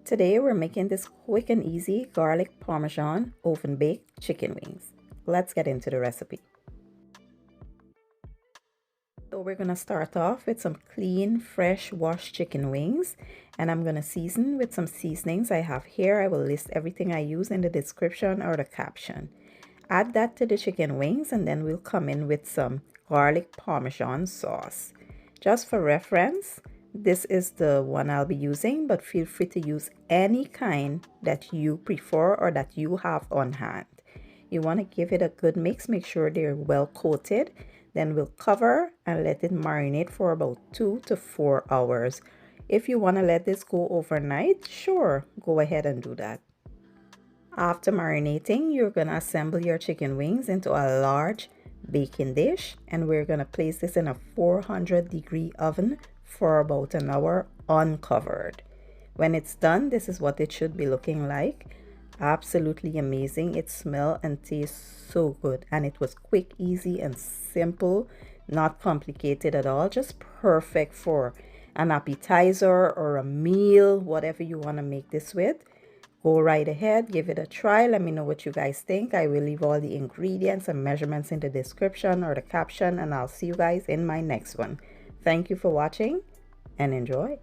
Today we're making this quick and easy garlic parmesan oven baked chicken wings. Let's get into the recipe. So we're going to start off with some clean, fresh, washed chicken wings, and I'm going to season with some seasonings I have here. I will list everything I use in the description or the caption. Add that to the chicken wings, and then we'll come in with some garlic parmesan sauce. Just for reference, this is the one I'll be using, but feel free to use any kind that you prefer or that you have on hand. You want to give it a good mix, make sure they're well coated. Then we'll cover and let it marinate for about 2 to 4 hours. If you want to let this go overnight, sure, go ahead and do that. After marinating, you're going to assemble your chicken wings into a large baking dish, and we're going to place this in a 400-degree oven for about an hour uncovered. When it's done, this is what it should be looking like. Absolutely amazing. It smells and tastes so good, and it was quick, easy, and simple, not complicated at all. Just perfect for an appetizer or a meal, whatever you want to make this with. Go right ahead, give it a try. Let me know what you guys think. I will leave all the ingredients and measurements in the description or the caption, and I'll see you guys in my next one. Thank you for watching and enjoy.